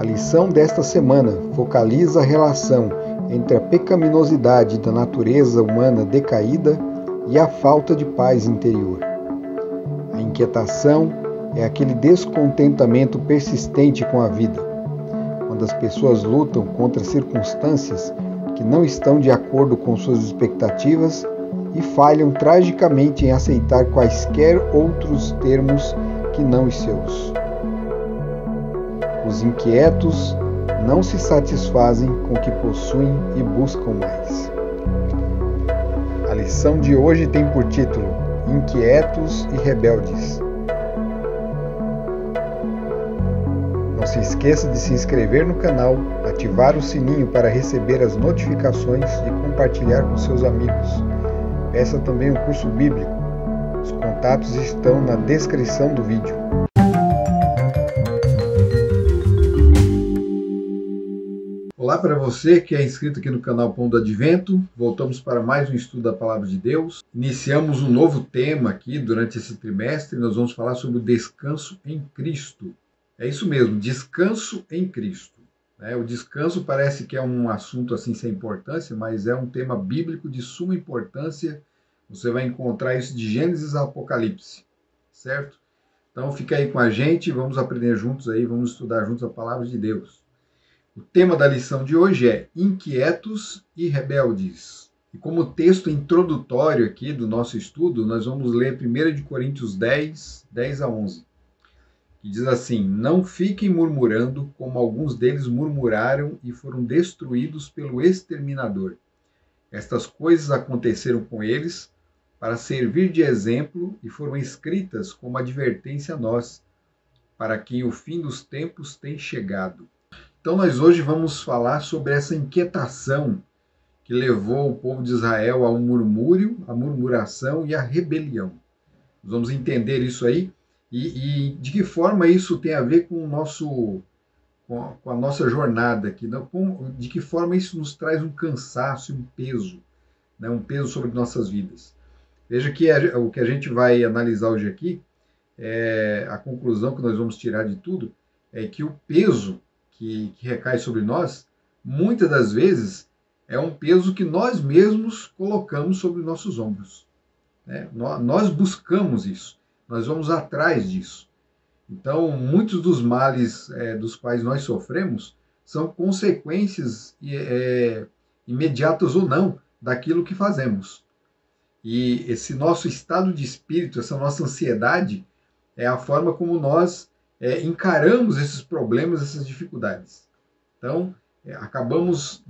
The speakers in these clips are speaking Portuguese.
lição desta semana focaliza a relação entre a pecaminosidade da natureza humana decaída e a falta de paz interior. A inquietação é aquele descontentamento persistente com a vida, quando as pessoas lutam contra circunstâncias que não estão de acordo com suas expectativas e falham tragicamente em aceitar quaisquer outros termos que não os seus. Os inquietos não se satisfazem com o que possuem e buscam mais. A lição de hoje tem por título Inquietos e Rebeldes. Não se esqueça de se inscrever no canal, ativar o sininho para receber as notificações e compartilhar com seus amigos. Peça também um curso bíblico. Os contatos estão na descrição do vídeo. Olá para você que é inscrito aqui no canal Pão do Advento. Voltamos para mais um estudo da Palavra de Deus. Iniciamos um novo tema aqui durante esse trimestre. Nós vamos falar sobre o descanso em Cristo. É isso mesmo, descanso em Cristo. O descanso parece que é um assunto assim sem importância, mas é um tema bíblico de suma importância. Você vai encontrar isso de Gênesis a Apocalipse, certo? Então fica aí com a gente, vamos aprender juntos aí, vamos estudar juntos a Palavra de Deus. O tema da lição de hoje é Inquietos e Rebeldes. E como texto introdutório aqui do nosso estudo, nós vamos ler 1 Coríntios 10, 10 a 11. Que diz assim: Não fiquem murmurando, como alguns deles murmuraram e foram destruídos pelo exterminador. Estas coisas aconteceram com eles para servir de exemplo e foram escritas como advertência a nós, para quem o fim dos tempos tem chegado. Então nós hoje vamos falar sobre essa inquietação que levou o povo de Israel ao murmúrio, à murmuração e à rebelião. Nós vamos entender isso aí e de que forma isso tem a ver com a nossa jornada aqui, de que forma isso nos traz um cansaço e um peso, um peso sobre nossas vidas. Veja que o que a gente vai analisar hoje aqui, a conclusão que nós vamos tirar de tudo, é que o peso que recai sobre nós, muitas das vezes, é um peso que nós mesmos colocamos sobre nossos ombros. Nós buscamos isso, nós vamos atrás disso. Então, muitos dos males dos quais nós sofremos são consequências imediatas ou não daquilo que fazemos. E esse nosso estado de espírito, essa nossa ansiedade, é a forma como nós encaramos esses problemas, essas dificuldades. Então, acabamos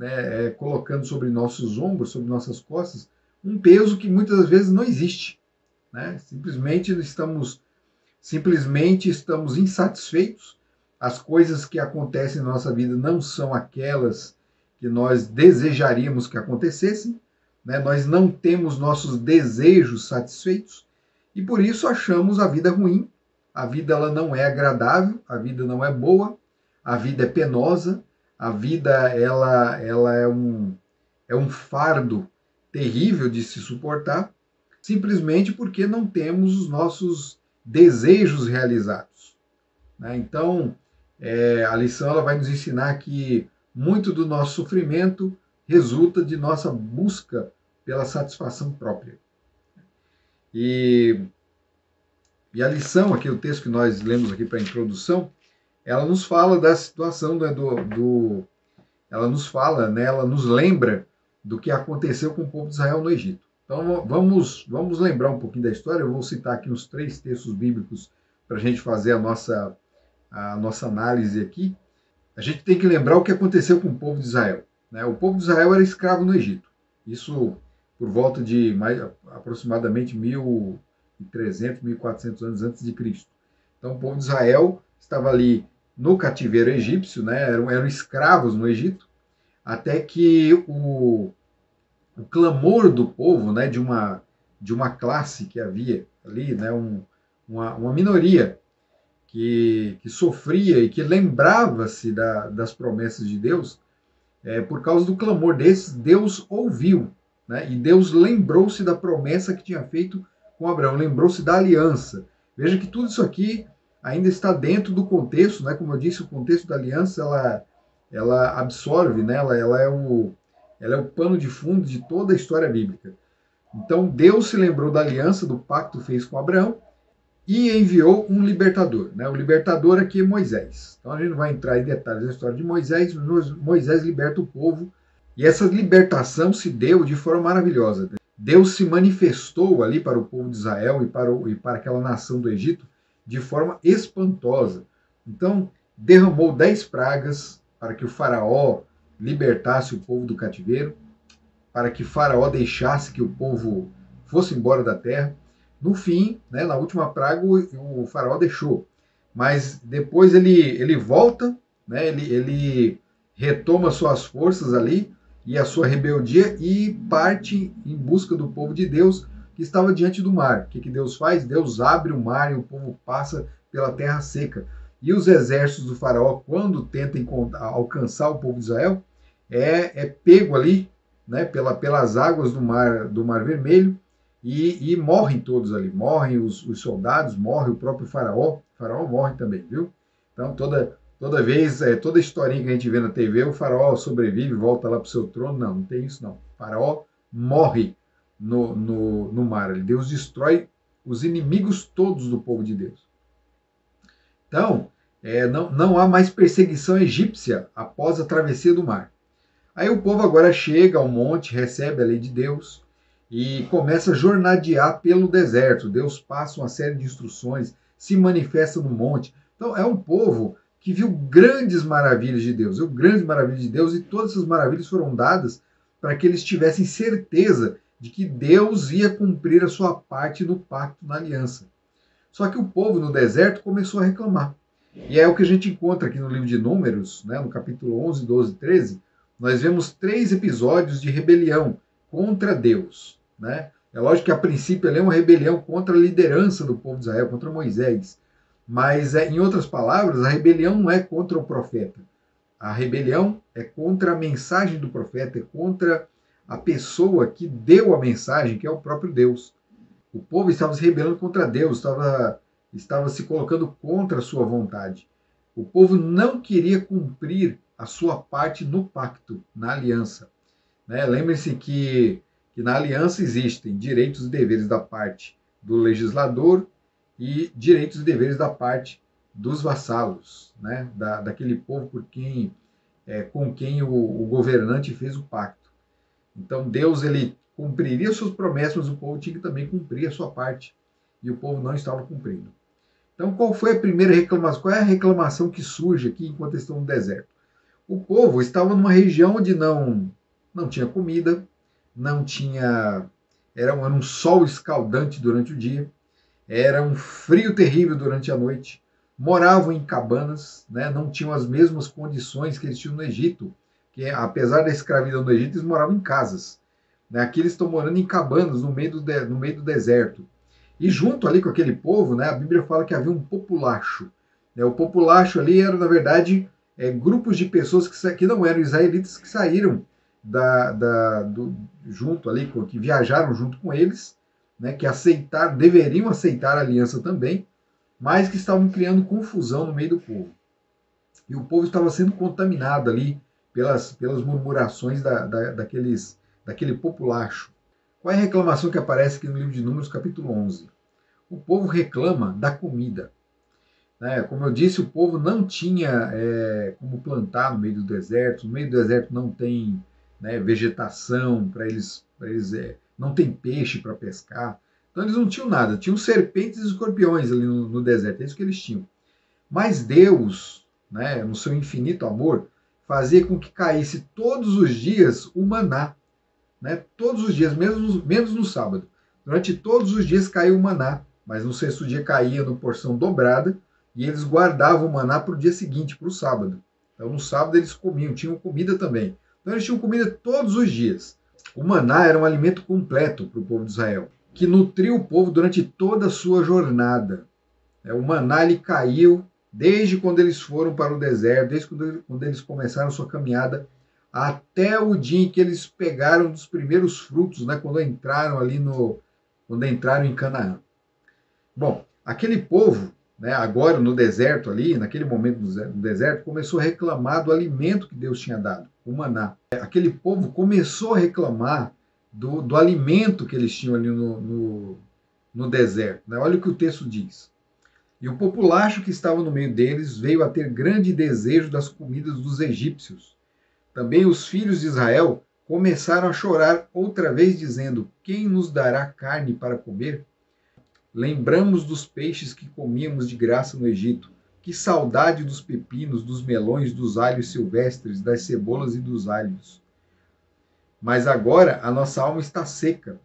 colocando sobre nossos ombros, sobre nossas costas, um peso que muitas vezes não existe. Simplesmente estamos insatisfeitos, as coisas que acontecem na nossa vida não são aquelas que nós desejaríamos que acontecessem, nós não temos nossos desejos satisfeitos e por isso achamos a vida ruim. A vida ela não é agradável, a vida não é boa, a vida é penosa, a vida ela é um fardo terrível de se suportar, simplesmente porque não temos os nossos desejos realizados. Então, a lição ela vai nos ensinar que muito do nosso sofrimento resulta de nossa busca pela satisfação própria. E a lição, aqui o texto que nós lemos aqui para a introdução, ela nos fala da situação ela nos lembra do que aconteceu com o povo de Israel no Egito. Então vamos lembrar um pouquinho da história. Eu vou citar aqui uns 3 textos bíblicos para a gente fazer a nossa análise aqui. A gente tem que lembrar o que aconteceu com o povo de Israel. O povo de Israel era escravo no Egito. Isso por volta de aproximadamente 1.300, 1.400 anos antes de Cristo. Então o povo de Israel estava ali no cativeiro egípcio, eram escravos no Egito, até que o clamor do povo, de uma classe que havia ali, uma minoria que sofria e que lembrava-se das promessas de Deus, por causa do clamor desses, Deus ouviu, e Deus lembrou-se da promessa que tinha feito com Abraão, lembrou-se da aliança. Veja que tudo isso aqui ainda está dentro do contexto, né? Como eu disse, o contexto da aliança, ela absorve, né? Ela é o pano de fundo de toda a história bíblica. Então, Deus se lembrou da aliança, do pacto que fez com Abraão, e enviou um libertador. Né? O libertador aqui é Moisés. Então a gente não vai entrar em detalhes da história de Moisés, mas Moisés liberta o povo, e essa libertação se deu de forma maravilhosa. Deus se manifestou ali para o povo de Israel e para aquela nação do Egito de forma espantosa. Então, derramou 10 pragas para que o faraó libertasse o povo do cativeiro, para que Faraó deixasse que o povo fosse embora da terra. No fim, né, na última praga, o Faraó deixou. Mas depois ele volta, né, ele retoma suas forças ali e a sua rebeldia e parte em busca do povo de Deus que estava diante do mar. O que Deus faz? Deus abre o mar e o povo passa pela terra seca. E os exércitos do Faraó, quando tentam alcançar o povo de Israel, é pego ali, né, pelas águas do mar Vermelho, e morrem todos ali. Morrem os soldados, morre o próprio Faraó. O Faraó morre também, viu? Então, toda vez, toda historinha que a gente vê na TV, o Faraó sobrevive, volta lá para o seu trono. Não tem isso não. O Faraó morre no mar. Deus destrói os inimigos todos do povo de Deus. Então, não há mais perseguição egípcia após a travessia do mar. Aí o povo agora chega ao monte, recebe a lei de Deus e começa a jornadear pelo deserto. Deus passa uma série de instruções, se manifesta no monte. Então é um povo que viu grandes maravilhas de Deus, e todas essas maravilhas foram dadas para que eles tivessem certeza de que Deus ia cumprir a sua parte no pacto, na aliança. Só que o povo no deserto começou a reclamar. E é o que a gente encontra aqui no livro de Números, né, no capítulo 11, 12 e 13, nós vemos 3 episódios de rebelião contra Deus. Né? É lógico que a princípio é uma rebelião contra a liderança do povo de Israel, contra Moisés. Mas, em outras palavras, a rebelião não é contra o profeta. A rebelião é contra a mensagem do profeta, é contra a pessoa que deu a mensagem, que é o próprio Deus. O povo estava se rebelando contra Deus, estava se colocando contra a sua vontade. O povo não queria cumprir a sua parte no pacto, na aliança. Né? Lembre-se que na aliança existem direitos e deveres da parte do legislador e direitos e deveres da parte dos vassalos, né? Daquele povo com quem o governante fez o pacto. Então Deus ele cumpriria suas promessas, mas o povo tinha que também cumprir a sua parte. E o povo não estava cumprindo. Então qual foi a primeira reclamação? Qual é a reclamação que surge aqui enquanto estão no deserto? O povo estava numa região onde não tinha comida, era um sol escaldante durante o dia, era um frio terrível durante a noite, moravam em cabanas, né, não tinham as mesmas condições que eles tinham no Egito, que apesar da escravidão do Egito, eles moravam em casas. Né, aqui eles estão morando em cabanas no meio do deserto. E junto ali com aquele povo, né, a Bíblia fala que havia um populacho. Né, o populacho ali era, na verdade, grupos de pessoas que não eram israelitas, que saíram junto ali, que viajaram junto com eles, né, que deveriam aceitar a aliança também, mas que estavam criando confusão no meio do povo. E o povo estava sendo contaminado ali pelas murmurações daquele populacho. Qual é a reclamação que aparece aqui no livro de Números, capítulo 11? O povo reclama da comida. Como eu disse, o povo não tinha como plantar no meio do deserto. No meio do deserto não tem vegetação para eles não tem peixe para pescar. Então eles não tinham nada. Tinham serpentes e escorpiões ali no deserto. É isso que eles tinham. Mas Deus, no seu infinito amor, fazia com que caísse todos os dias o maná. Todos os dias, menos no sábado. Durante todos os dias caiu o maná, mas no sexto dia caía na porção dobrada, e eles guardavam o maná para o dia seguinte, para o sábado. Então no sábado eles tinham comida também. Então eles tinham comida todos os dias. O maná era um alimento completo para o povo de Israel, que nutriu o povo durante toda a sua jornada. O maná ele caiu desde quando eles foram para o deserto, desde quando eles começaram a sua caminhada, até o dia em que eles pegaram os primeiros frutos, quando entraram em Canaã. Bom, aquele povo, né, agora no deserto ali, naquele momento no deserto, começou a reclamar do alimento que Deus tinha dado, o maná. Aquele povo começou a reclamar do alimento que eles tinham ali no deserto. Né? Olha o que o texto diz. E o populacho que estava no meio deles veio a ter grande desejo das comidas dos egípcios. Também os filhos de Israel começaram a chorar outra vez, dizendo: quem nos dará carne para comer? Lembramos dos peixes que comíamos de graça no Egito. Que saudade dos pepinos, dos melões, dos alhos silvestres, das cebolas e dos alhos. Mas agora a nossa alma está seca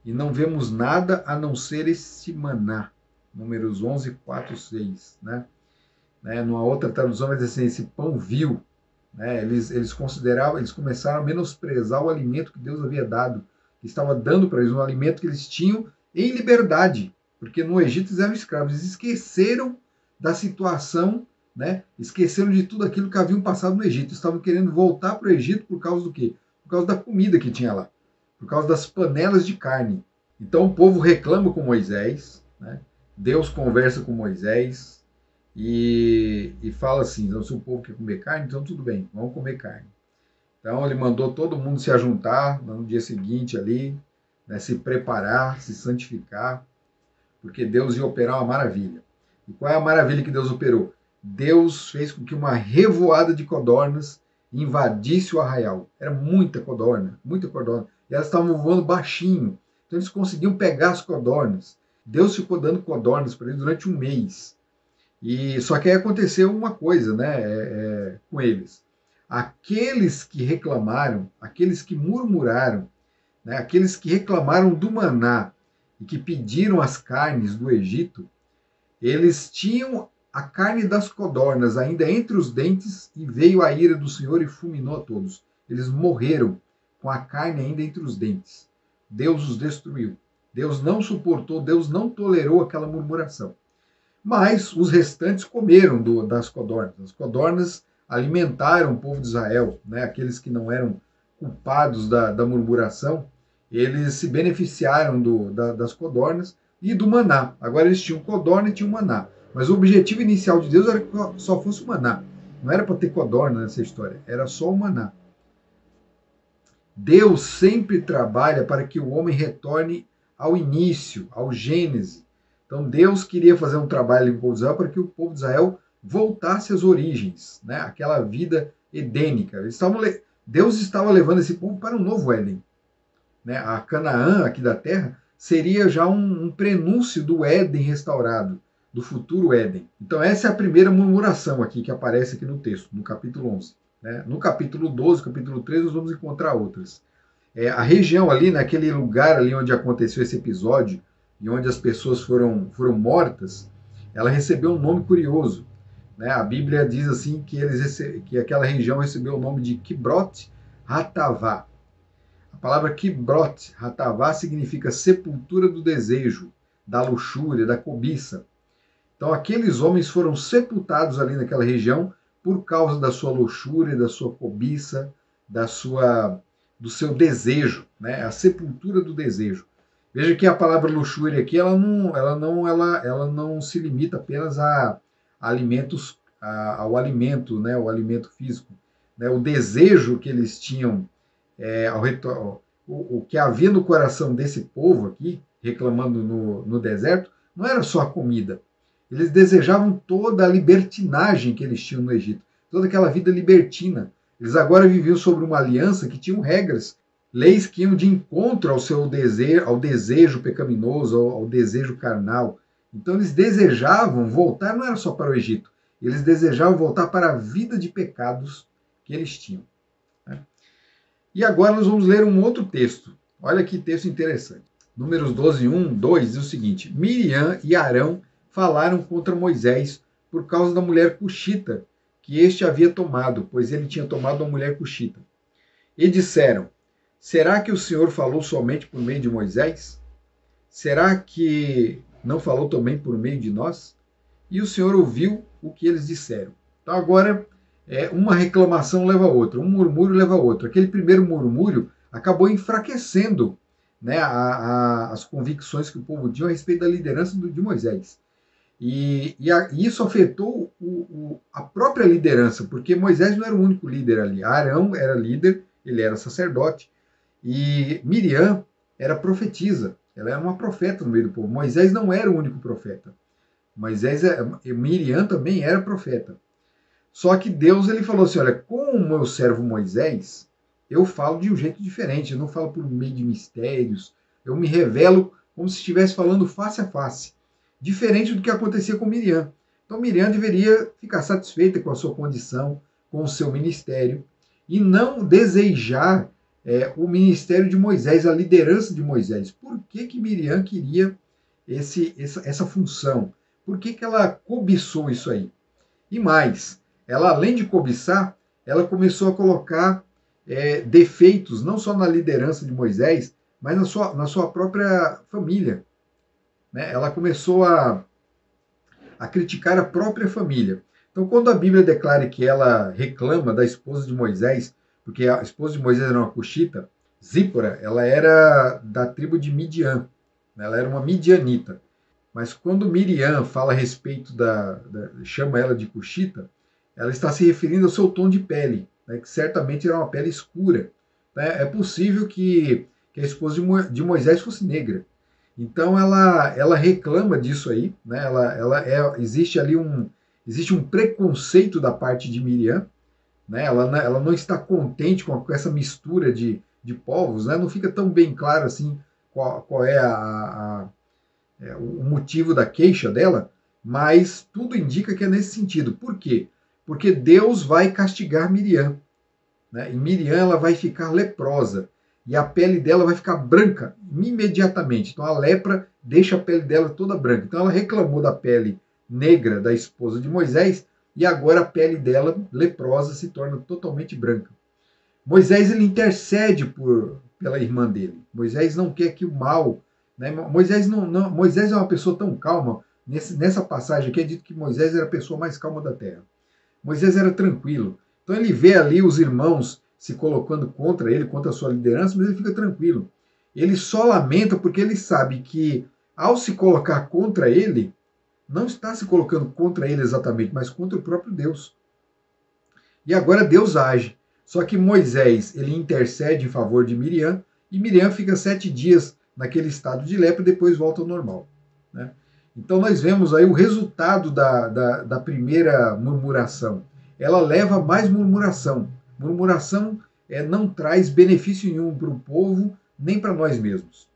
e não vemos nada a não ser esse maná. Números 11, 4, 6. Né? Numa outra tradução vai dizer assim, esse pão vil. Né? Eles começaram a menosprezar o alimento que Deus havia dado, que estava dando para eles, um alimento que eles tinham em liberdade. Porque no Egito eles eram escravos, eles esqueceram da situação, né? Esqueceram de tudo aquilo que haviam passado no Egito. Estavam querendo voltar para o Egito por causa do quê? Por causa da comida que tinha lá, por causa das panelas de carne. Então o povo reclama com Moisés, né? Deus conversa com Moisés e fala assim, então, se o povo quer comer carne, então tudo bem, vamos comer carne. Então ele mandou todo mundo se ajuntar no dia seguinte ali, né, se preparar, se santificar, porque Deus ia operar uma maravilha. E qual é a maravilha que Deus operou? Deus fez com que uma revoada de codornas invadisse o arraial. Era muita codorna. E elas estavam voando baixinho. Então eles conseguiam pegar as codornas. Deus ficou dando codornas para eles durante um mês. E só que aí aconteceu uma coisa, né, com eles. Aqueles que reclamaram, aqueles que murmuraram, né, aqueles que reclamaram do maná, e que pediram as carnes do Egito, eles tinham a carne das codornas ainda entre os dentes e veio a ira do Senhor e fulminou a todos. Eles morreram com a carne ainda entre os dentes. Deus os destruiu. Deus não suportou, Deus não tolerou aquela murmuração. Mas os restantes comeram das codornas. As codornas alimentaram o povo de Israel, né? Aqueles que não eram culpados da murmuração, eles se beneficiaram das codornas e do maná. Agora eles tinham codorna e tinham maná. Mas o objetivo inicial de Deus era que só fosse o maná. Não era para ter codorna nessa história, era só o maná. Deus sempre trabalha para que o homem retorne ao início, ao Gênesis. Então Deus queria fazer um trabalho com o povo de Israel para que o povo de Israel voltasse às origens, né? Aquela vida edênica. Deus estava levando esse povo para um novo Éden. Né? A Canaã aqui da terra seria já um prenúncio do Éden restaurado, do futuro Éden. Então essa é a primeira murmuração aqui que aparece aqui no texto, no capítulo 11. Né? No capítulo 12, capítulo 13, nós vamos encontrar outras. A região ali, naquele lugar ali onde aconteceu esse episódio, e onde as pessoas foram mortas, ela recebeu um nome curioso. Né? A Bíblia diz assim que aquela região recebeu o nome de Kibrot Hatavá. A palavra Kibrot Hatavá significa sepultura do desejo, da luxúria, da cobiça. Então aqueles homens foram sepultados ali naquela região por causa da sua luxúria, da sua cobiça, do seu desejo, né? A sepultura do desejo. Veja que a palavra luxúria aqui ela não se limita apenas a alimentos, ao alimento, né? O alimento físico, né? O desejo que eles tinham o que havia no coração desse povo aqui, reclamando no deserto, não era só a comida. Eles desejavam toda a libertinagem que eles tinham no Egito, toda aquela vida libertina. Eles agora viviam sobre uma aliança que tinham regras, leis que iam de encontro ao desejo pecaminoso, ao desejo carnal. Então eles desejavam voltar, não era só para o Egito, eles desejavam voltar para a vida de pecados que eles tinham. E agora nós vamos ler um outro texto. Olha que texto interessante. Números 12, 1, 2 diz o seguinte: Miriam e Arão falaram contra Moisés por causa da mulher cuxita que este havia tomado, pois ele tinha tomado uma mulher cuxita. E disseram: será que o Senhor falou somente por meio de Moisés? Será que não falou também por meio de nós? E o Senhor ouviu o que eles disseram. Então agora uma reclamação leva a outra, um murmúrio leva a outro. Aquele primeiro murmúrio acabou enfraquecendo, né, as convicções que o povo tinha a respeito da liderança de Moisés. E isso afetou a própria liderança, porque Moisés não era o único líder ali. Arão era líder, ele era sacerdote, e Miriam era profetisa, ela era uma profeta no meio do povo. Moisés não era o único profeta. Miriam também era profeta. Só que Deus ele falou assim: olha, com o meu servo Moisés, eu falo de um jeito diferente, eu não falo por meio de mistérios, eu me revelo como se estivesse falando face a face, diferente do que acontecia com Miriam. Então Miriam deveria ficar satisfeita com a sua condição, com o seu ministério, e não desejar o ministério de Moisés, a liderança de Moisés. Por que, que Miriam queria essa função? Por que, que ela cobiçou isso aí? E mais, ela além de cobiçar, ela começou a colocar defeitos, não só na liderança de Moisés, mas na sua própria família. Né? Ela começou a criticar a própria família. Então, quando a Bíblia declara que ela reclama da esposa de Moisés, porque a esposa de Moisés era uma cuxita, Zípora, ela era da tribo de Midian, né? Ela era uma midianita. Mas quando Miriam fala a respeito chama ela de cuxita, ela está se referindo ao seu tom de pele, né, que certamente era uma pele escura. Né? É possível que a esposa de Moisés fosse negra. Então ela reclama disso aí, né? Existe ali existe um preconceito da parte de Miriam, né? Ela não está contente com essa mistura de povos, né? Não fica tão bem claro assim qual é o motivo da queixa dela, mas tudo indica que é nesse sentido. Por quê? Porque Deus vai castigar Miriam, né? E Miriam ela vai ficar leprosa e a pele dela vai ficar branca imediatamente. Então a lepra deixa a pele dela toda branca. Então ela reclamou da pele negra da esposa de Moisés e agora a pele dela leprosa se torna totalmente branca. Moisés ele intercede pela irmã dele. Moisés não quer que o mal, né? Moisés é uma pessoa tão calma. Nessa passagem aqui é dito que Moisés era a pessoa mais calma da terra. Moisés era tranquilo. Então ele vê ali os irmãos se colocando contra ele, contra a sua liderança, mas ele fica tranquilo. Ele só lamenta porque ele sabe que ao se colocar contra ele, não está se colocando contra ele exatamente, mas contra o próprio Deus. E agora Deus age. Só que Moisés ele intercede em favor de Miriam e Miriam fica 7 dias naquele estado de lepra e depois volta ao normal. Né? Então nós vemos aí o resultado da primeira murmuração. Ela leva a mais murmuração. Murmuração não traz benefício nenhum para o povo, nem para nós mesmos.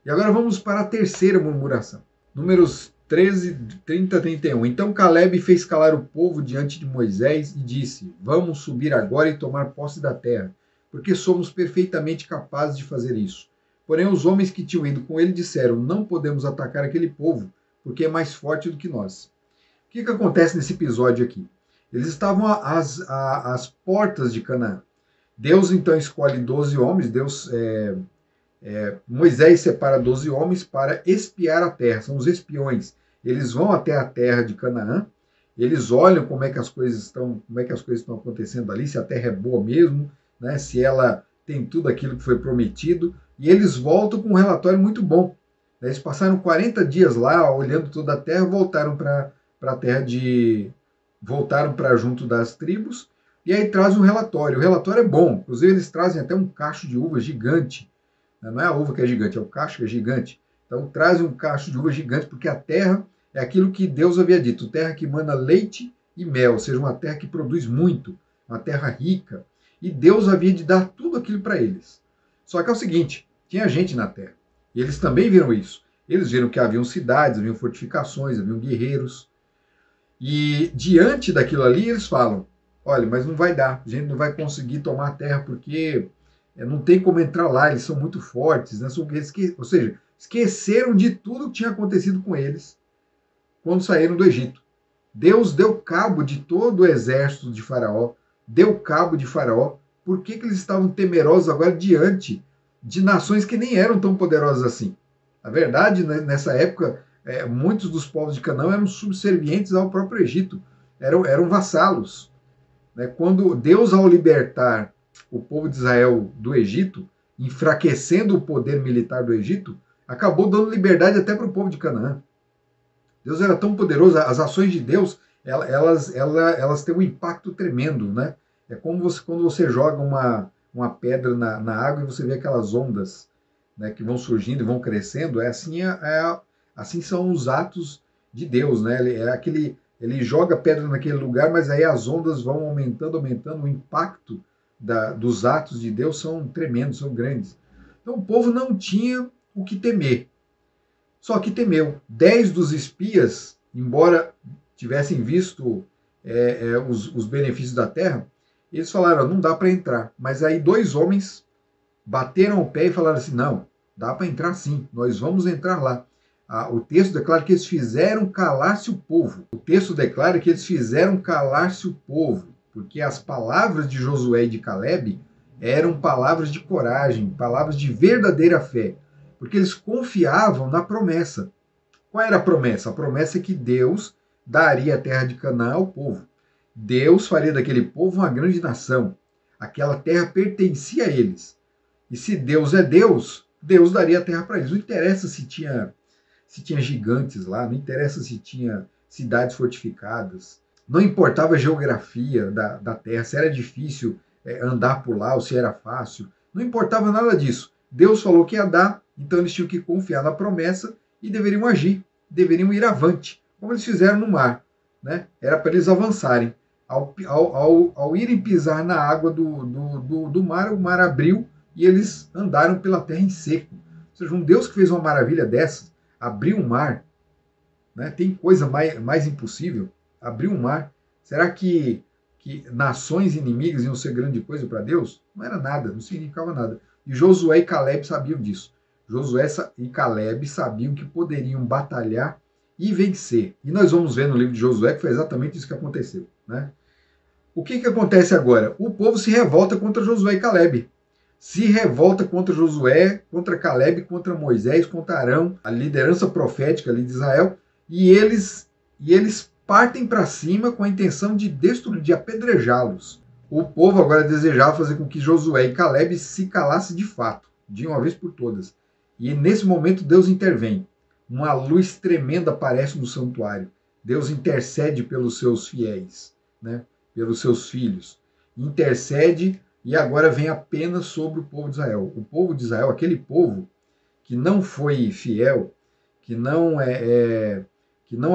E agora vamos para a terceira murmuração. Números 13, 30, 31. Então Caleb fez calar o povo diante de Moisés e disse: vamos subir agora e tomar posse da terra, porque somos perfeitamente capazes de fazer isso. Porém os homens que tinham ido com ele disseram: não podemos atacar aquele povo, porque é mais forte do que nós. O que acontece nesse episódio aqui? Eles estavam às portas de Canaã. Deus então escolhe 12 homens, Moisés separa 12 homens para espiar a terra, são os espiões. Eles vão até a terra de Canaã, eles olham como é que as coisas estão acontecendo ali, se a terra é boa mesmo, né, se ela tem tudo aquilo que foi prometido, e eles voltam com um relatório muito bom. Eles passaram 40 dias lá, olhando toda a terra, voltaram para a terra voltaram para junto das tribos, e aí traz um relatório. O relatório é bom, inclusive eles trazem até um cacho de uva gigante. Não é a uva que é gigante, é o cacho que é gigante. Então trazem um cacho de uva gigante, porque a terra é aquilo que Deus havia dito, terra que emana leite e mel, ou seja, uma terra que produz muito, uma terra rica. E Deus havia de dar tudo aquilo para eles. Só que é o seguinte, tinha gente na terra. E eles também viram isso. Eles viram que haviam cidades, haviam fortificações, haviam guerreiros. E diante daquilo ali, eles falam: olha, mas não vai dar, a gente não vai conseguir tomar a terra porque não tem como entrar lá, eles são muito fortes. Né? Ou seja, esqueceram de tudo que tinha acontecido com eles quando saíram do Egito. Deus deu cabo de todo o exército de Faraó, deu cabo de Faraó. Por que eles estavam temerosos agora diante de nações que nem eram tão poderosas assim? Na verdade, né, nessa época, muitos dos povos de Canaã eram subservientes ao próprio Egito, eram vassalos. Né? Quando Deus, ao libertar o povo de Israel do Egito, enfraquecendo o poder militar do Egito, acabou dando liberdade até para o povo de Canaã. Deus era tão poderoso, as ações de Deus, elas têm um impacto tremendo, né? É como quando você joga uma pedra na água e você vê aquelas ondas, né, que vão surgindo e vão crescendo. Assim são os atos de Deus, né? Ele joga pedra naquele lugar, mas aí as ondas vão aumentando, aumentando. O impacto dos atos de Deus são tremendos, são grandes. Então o povo não tinha o que temer. Só que temeu. 10 dos espias, embora tivessem visto os benefícios da terra, eles falaram, não dá para entrar. Mas aí 2 homens bateram o pé e falaram assim, não, dá para entrar sim, nós vamos entrar lá. O texto declara que eles fizeram calar-se o povo. O texto declara que eles fizeram calar-se o povo, porque as palavras de Josué e de Caleb eram palavras de coragem, palavras de verdadeira fé, porque eles confiavam na promessa. Qual era a promessa? A promessa é que Deus daria a terra de Canaã ao povo. Deus faria daquele povo uma grande nação. Aquela terra pertencia a eles. E se Deus é Deus, Deus daria a terra para eles. Não interessa se tinha gigantes lá, não interessa se tinha cidades fortificadas, não importava a geografia da terra, se era difícil andar por lá ou se era fácil, não importava nada disso. Deus falou que ia dar, então eles tinham que confiar na promessa e deveriam agir, deveriam ir avante, como eles fizeram no mar. Né? Era para eles avançarem. Ao irem pisar na água do mar, o mar abriu e eles andaram pela terra em seco. Ou seja, um Deus que fez uma maravilha dessas, abrir um mar, né? Tem coisa mais impossível? Abrir um mar. Será que nações inimigas iam ser grande coisa para Deus? Não era nada, não significava nada. E Josué e Caleb sabiam disso. Josué e Caleb sabiam que poderiam batalhar e vencer. E nós vamos ver no livro de Josué que foi exatamente isso que aconteceu. Né? O que acontece agora? O povo se revolta contra Josué e Caleb. Se revolta contra Josué, contra Caleb, contra Moisés, contra Arão, a liderança profética ali de Israel, e eles partem para cima com a intenção de destruir, de apedrejá-los. O povo agora desejava fazer com que Josué e Caleb se calassem de fato, de uma vez por todas. E nesse momento Deus intervém. Uma luz tremenda aparece no santuário. Deus intercede pelos seus fiéis, né? Pelos seus filhos. Intercede e agora vem apenas sobre o povo de Israel. O povo de Israel, aquele povo que não foi fiel, que não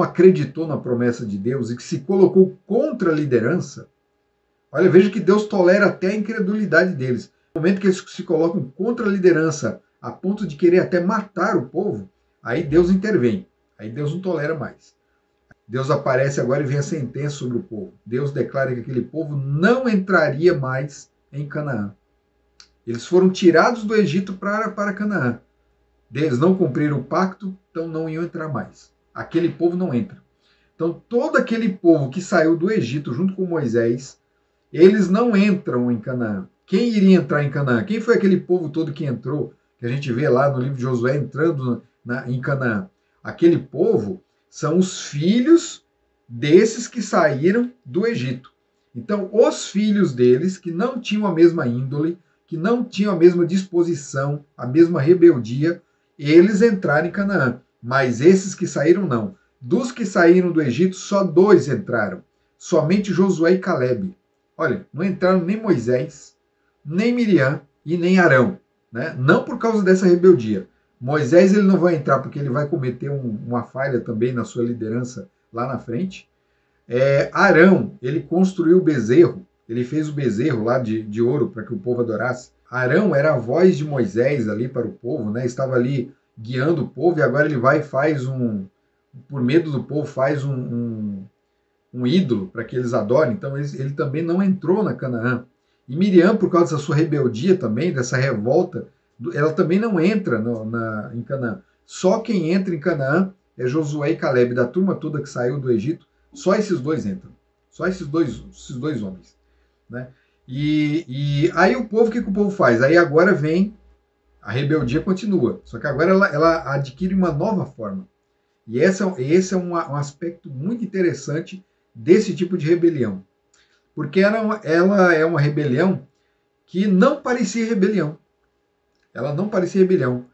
acreditou na promessa de Deus e que se colocou contra a liderança. Olha, veja que Deus tolera até a incredulidade deles. No momento que eles se colocam contra a liderança, a ponto de querer até matar o povo, aí Deus intervém. Aí Deus não tolera mais. Deus aparece agora e vem a sentença sobre o povo. Deus declara que aquele povo não entraria mais em Canaã. Eles foram tirados do Egito para Canaã. Eles não cumpriram o pacto, então não iam entrar mais. Aquele povo não entra. Então todo aquele povo que saiu do Egito junto com Moisés, eles não entram em Canaã. Quem iria entrar em Canaã? Quem foi aquele povo todo que entrou, que a gente vê lá no livro de Josué entrando em Canaã? Aquele povo são os filhos desses que saíram do Egito. Então, os filhos deles, que não tinham a mesma índole, que não tinham a mesma disposição, a mesma rebeldia, eles entraram em Canaã. Mas esses que saíram, não. Dos que saíram do Egito, só 2 entraram. Somente Josué e Caleb. Olha, não entraram nem Moisés, nem Miriam e nem Arão. Né? Não por causa dessa rebeldia. Moisés ele não vai entrar porque ele vai cometer uma falha também na sua liderança lá na frente. Arão, ele construiu o bezerro, ele fez o bezerro lá de ouro para que o povo adorasse. Arão era a voz de Moisés ali para o povo, né? Estava ali guiando o povo e agora ele vai e faz por medo do povo, faz um ídolo para que eles adorem. Então ele também não entrou na Canaã. E Miriam, por causa da sua rebeldia também, dessa revolta, ela também não entra em Canaã. Só quem entra em Canaã é Josué e Caleb, da turma toda que saiu do Egito. Só esses 2 entram. Só esses dois homens. Né? E aí o povo, o que o povo faz? Aí agora vem, a rebeldia continua. Só que agora ela adquire uma nova forma. E esse é um aspecto muito interessante desse tipo de rebelião. Porque ela é uma rebelião que não parecia rebelião. Ela não parecia rebelião.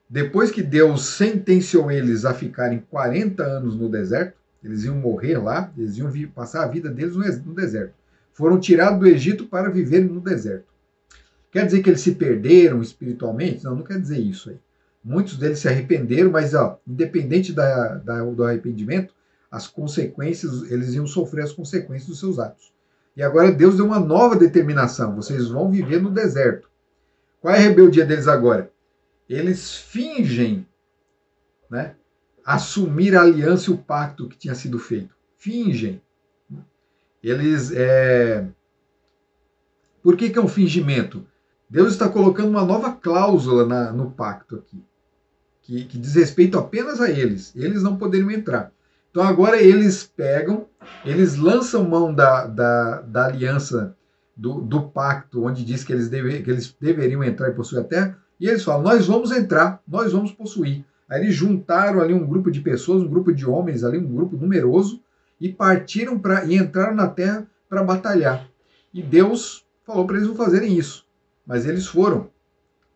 Depois que Deus sentenciou eles a ficarem 40 anos no deserto, eles iam morrer lá, eles iam passar a vida deles no deserto. Foram tirados do Egito para viverem no deserto. Quer dizer que eles se perderam espiritualmente? Não, não quer dizer isso aí. Muitos deles se arrependeram, mas independente do arrependimento, as consequências, eles iam sofrer as consequências dos seus atos. E agora Deus deu uma nova determinação: vocês vão viver no deserto. Qual é a rebeldia deles agora? Eles fingem, né, assumir a aliança e o pacto que tinha sido feito. Fingem. Eles. Por que é um fingimento? Deus está colocando uma nova cláusula no pacto aqui, que diz respeito apenas a eles. Eles não poderiam entrar. Então agora eles pegam, eles lançam mão da aliança, do pacto, onde diz que eles deveriam entrar e possuir a terra, e eles falam: nós vamos entrar, nós vamos possuir. Aí eles juntaram ali um grupo de pessoas, um grupo de homens, ali um grupo numeroso, e partiram e entraram na terra para batalhar. E Deus falou para eles não fazerem isso. Mas eles foram,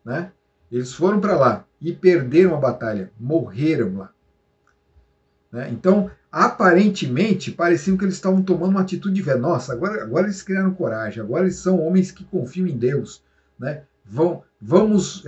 né? Eles foram para lá e perderam a batalha, morreram lá. Né? Então, aparentemente, pareciam que eles estavam tomando uma atitude de fé. Nossa, agora eles criaram coragem, agora eles são homens que confiam em Deus. Né? Vamos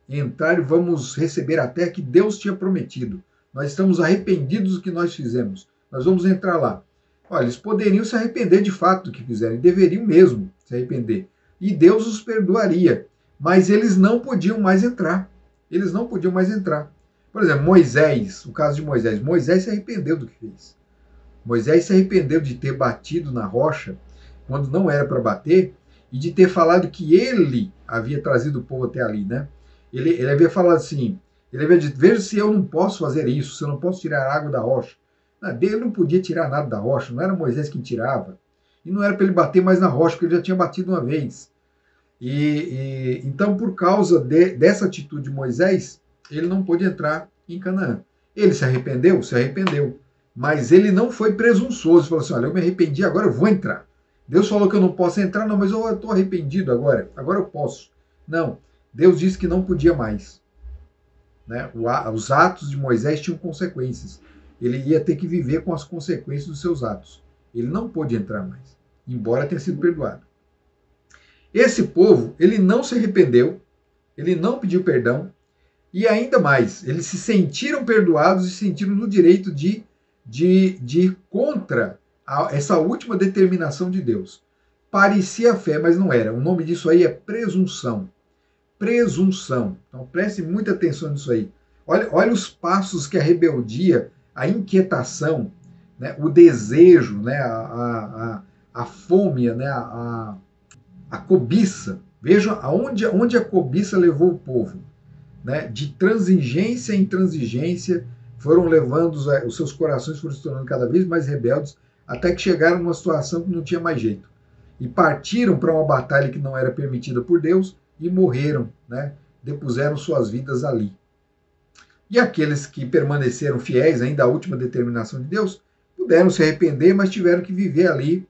entrar e vamos receber a terra que Deus tinha prometido. Nós estamos arrependidos do que nós fizemos. Nós vamos entrar lá. Olha, eles poderiam se arrepender de fato do que fizeram, e deveriam mesmo se arrepender. E Deus os perdoaria. Mas eles não podiam mais entrar. Eles não podiam mais entrar. Por exemplo, Moisés, o caso de Moisés. Moisés se arrependeu do que fez. Moisés se arrependeu de ter batido na rocha quando não era para bater e de ter falado que ele havia trazido o povo até ali, né? Ele havia falado assim, ele havia dito: veja se eu não posso fazer isso, se eu não posso tirar água da rocha. Ele não podia tirar nada da rocha, não era Moisés quem tirava. E não era para ele bater mais na rocha, porque ele já tinha batido uma vez. Então, por causa dessa atitude de Moisés, ele não pôde entrar em Canaã. Ele se arrependeu? Se arrependeu. Mas ele não foi presunçoso. Falou assim: olha, eu me arrependi, agora eu vou entrar. Deus falou que eu não posso entrar, não, mas eu estou arrependido agora eu posso. Não, Deus disse que não podia mais. Né? Os atos de Moisés tinham consequências. Ele ia ter que viver com as consequências dos seus atos. Ele não pôde entrar mais, embora tenha sido perdoado. Esse povo, ele não se arrependeu, ele não pediu perdão, e ainda mais, eles se sentiram perdoados e se sentiram no direito de ir contra essa última determinação de Deus. Parecia fé, mas não era. O nome disso aí é presunção. Presunção. Então preste muita atenção nisso aí. Olha os passos que a rebeldia, a inquietação, né, o desejo, né, a fome, né, a cobiça. Veja onde a cobiça levou o povo. Né, de transigência em transigência, foram levando os seus corações, foram se tornando cada vez mais rebeldes, até que chegaram numa situação que não tinha mais jeito. E partiram para uma batalha que não era permitida por Deus e morreram, né, depuseram suas vidas ali. E aqueles que permaneceram fiéis ainda à última determinação de Deus, puderam se arrepender, mas tiveram que viver ali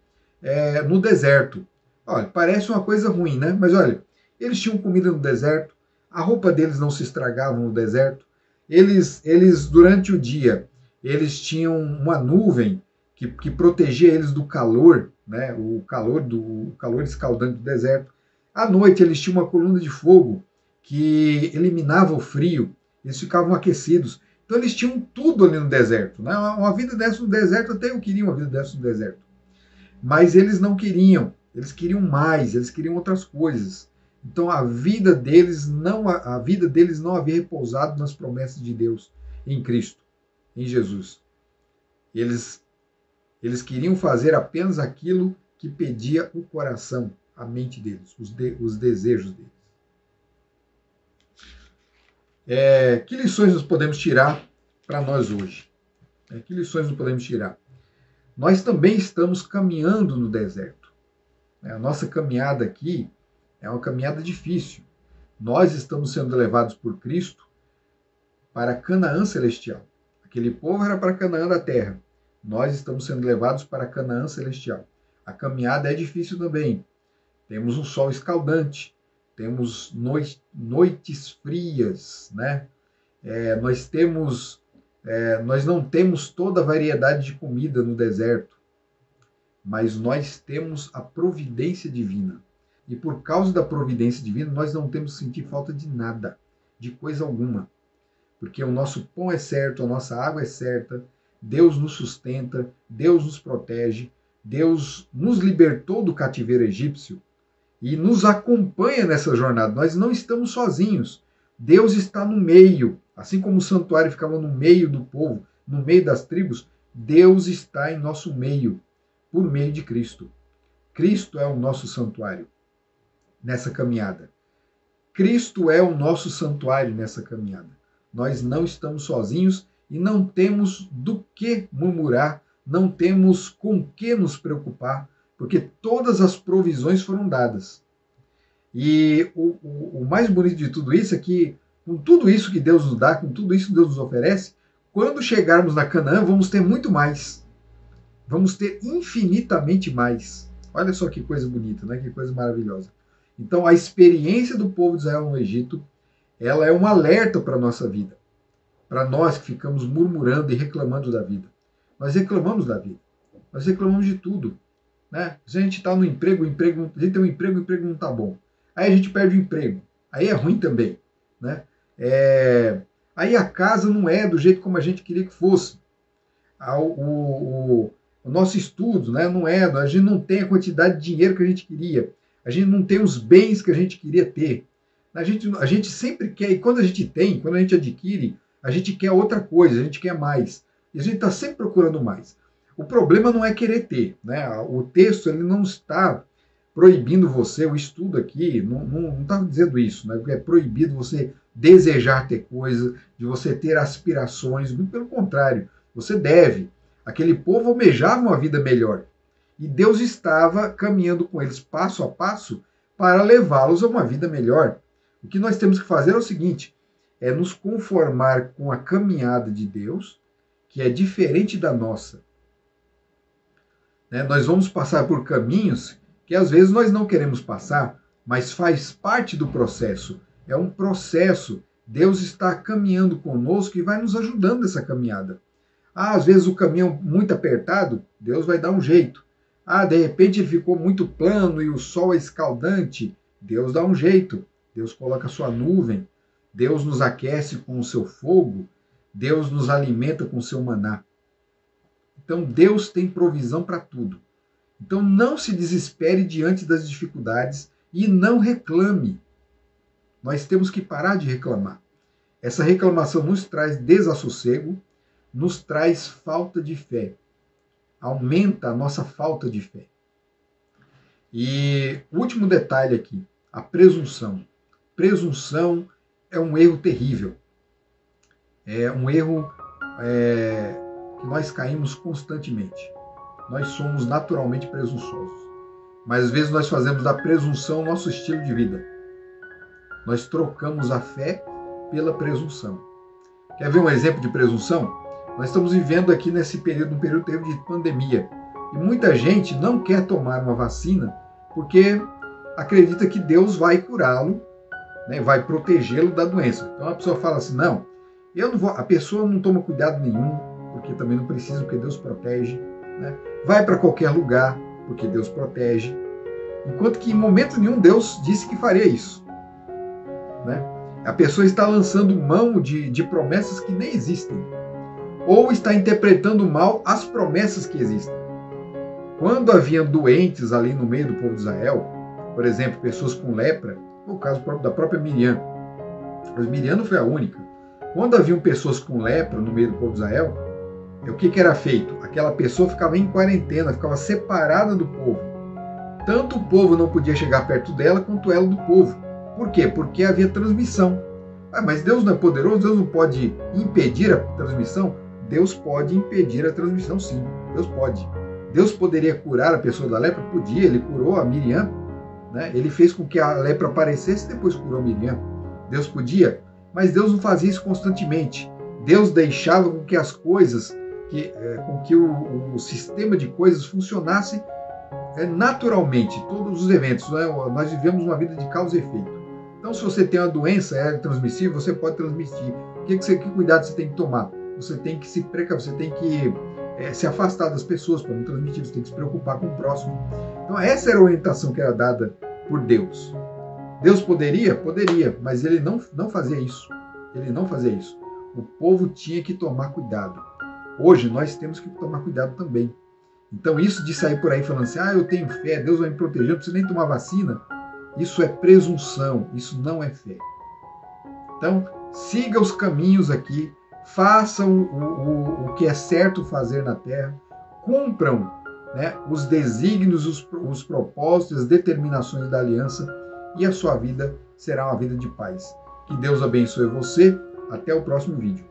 no deserto. Olha, parece uma coisa ruim, né? Mas olha, eles tinham comida no deserto, a roupa deles não se estragava no deserto, eles durante o dia, eles tinham uma nuvem que protegia eles do calor, né? O calor escaldante do deserto. À noite eles tinham uma coluna de fogo que eliminava o frio, eles ficavam aquecidos. Então eles tinham tudo ali no deserto. Né? Uma vida dessa no deserto, até eu queria uma vida dessa no deserto. Mas eles não queriam, eles queriam mais, eles queriam outras coisas. Então a vida deles não havia repousado nas promessas de Deus em Cristo, em Jesus. Eles queriam fazer apenas aquilo que pedia o coração, a mente deles, os desejos deles. Que lições nós podemos tirar para nós hoje? Que lições nós podemos tirar? Nós também estamos caminhando no deserto. A nossa caminhada aqui é uma caminhada difícil. Nós estamos sendo levados por Cristo para Canaã celestial. Aquele povo era para Canaã da terra. Nós estamos sendo levados para Canaã celestial. A caminhada é difícil também. Temos um sol escaldante. temos noites frias, né? Nós não temos toda a variedade de comida no deserto, mas nós temos a providência divina. E por causa da providência divina, nós não temos que sentir falta de nada, de coisa alguma. Porque o nosso pão é certo, a nossa água é certa, Deus nos sustenta, Deus nos protege, Deus nos libertou do cativeiro egípcio e nos acompanha nessa jornada. Nós não estamos sozinhos. Deus está no meio. Assim como o santuário ficava no meio do povo, no meio das tribos, Deus está em nosso meio, por meio de Cristo. Cristo é o nosso santuário nessa caminhada. Cristo é o nosso santuário nessa caminhada. Nós não estamos sozinhos e não temos do que murmurar, não temos com que nos preocupar, porque todas as provisões foram dadas. E o mais bonito de tudo isso é que, com tudo isso que Deus nos dá, com tudo isso que Deus nos oferece, quando chegarmos na Canaã, vamos ter muito mais. Vamos ter infinitamente mais. Olha só que coisa bonita, né? Que coisa maravilhosa. Então, a experiência do povo de Israel no Egito, ela é um alerta para a nossa vida. Para nós que ficamos murmurando e reclamando da vida. Nós reclamamos da vida. Nós reclamamos de tudo. Né? Se a gente está no emprego, a gente tem um emprego, o emprego não está bom. Aí a gente perde o emprego. Aí é ruim também. Né? Aí a casa não é do jeito como a gente queria que fosse. O nosso estudo, né, não é, a gente não tem a quantidade de dinheiro que a gente queria. A gente não tem os bens que a gente queria ter. A gente sempre quer, e quando a gente tem, quando a gente adquire, a gente quer outra coisa, a gente quer mais. E a gente está sempre procurando mais. O problema não é querer ter. Né? O texto ele não está proibindo você, o estudo aqui não está dizendo isso, né? Porque é proibido você desejar ter coisa, de você ter aspirações, muito pelo contrário, você deve. Aquele povo almejava uma vida melhor. E Deus estava caminhando com eles passo a passo para levá-los a uma vida melhor. O que nós temos que fazer é o seguinte, é nos conformar com a caminhada de Deus, que é diferente da nossa. Né? Nós vamos passar por caminhos que às vezes nós não queremos passar, mas faz parte do processo. É um processo. Deus está caminhando conosco e vai nos ajudando nessa caminhada. Às vezes o caminho é muito apertado, Deus vai dar um jeito. De repente ele ficou muito plano e o sol é escaldante, Deus dá um jeito. Deus coloca a sua nuvem, Deus nos aquece com o seu fogo, Deus nos alimenta com o seu maná. Então Deus tem provisão para tudo. Então não se desespere diante das dificuldades e não reclame. Nós temos que parar de reclamar. Essa reclamação nos traz desassossego, nos traz falta de fé. Aumenta a nossa falta de fé. E o último detalhe aqui, a presunção. Presunção é um erro terrível. É um erro que nós caímos constantemente. Nós somos naturalmente presunçosos. Mas às vezes nós fazemos da presunção nosso estilo de vida. Nós trocamos a fé pela presunção. Quer ver um exemplo de presunção? Nós estamos vivendo aqui nesse período, um período de pandemia. E muita gente não quer tomar uma vacina porque acredita que Deus vai curá-lo, né, vai protegê-lo da doença. Então a pessoa fala assim, não, eu não vou, a pessoa não toma cuidado nenhum, porque também não precisa, porque Deus protege. Né? Vai para qualquer lugar, porque Deus protege. Enquanto que em momento nenhum Deus disse que faria isso. Né? A pessoa está lançando mão de promessas que nem existem. Ou está interpretando mal as promessas que existem. Quando havia doentes ali no meio do povo de Israel, por exemplo, pessoas com lepra, no caso da própria Miriam, mas Miriam não foi a única. Quando haviam pessoas com lepra no meio do povo de Israel, o que era feito? Aquela pessoa ficava em quarentena, ficava separada do povo. Tanto o povo não podia chegar perto dela, quanto ela do povo. Por quê? Porque havia transmissão. Mas Deus não é poderoso? Deus não pode impedir a transmissão? Deus pode impedir a transmissão, sim. Deus pode. Deus poderia curar a pessoa da lepra? Podia. Ele curou a Miriam. Né? Ele fez com que a lepra aparecesse e depois curou a Miriam. Deus podia. Mas Deus não fazia isso constantemente. Deus deixava com que as coisas, com que o sistema de coisas funcionasse naturalmente. Todos os eventos. Né? Nós vivemos uma vida de causa e efeito. Então, se você tem uma doença transmissível, você pode transmitir. Que cuidado você tem que tomar? Você tem que se precaver, você tem que se afastar das pessoas para não transmitir, você tem que se preocupar com o próximo. Então, essa era a orientação que era dada por Deus. Deus poderia? Poderia, mas ele não fazia isso. Ele não fazia isso. O povo tinha que tomar cuidado. Hoje, nós temos que tomar cuidado também. Então, isso de sair por aí falando assim, eu tenho fé, Deus vai me proteger, não preciso nem tomar vacina, isso é presunção, isso não é fé. Então, siga os caminhos aqui, façam o que é certo fazer na terra, cumpram, né, os desígnios, os propósitos, as determinações da aliança, e a sua vida será uma vida de paz. Que Deus abençoe você. Até o próximo vídeo.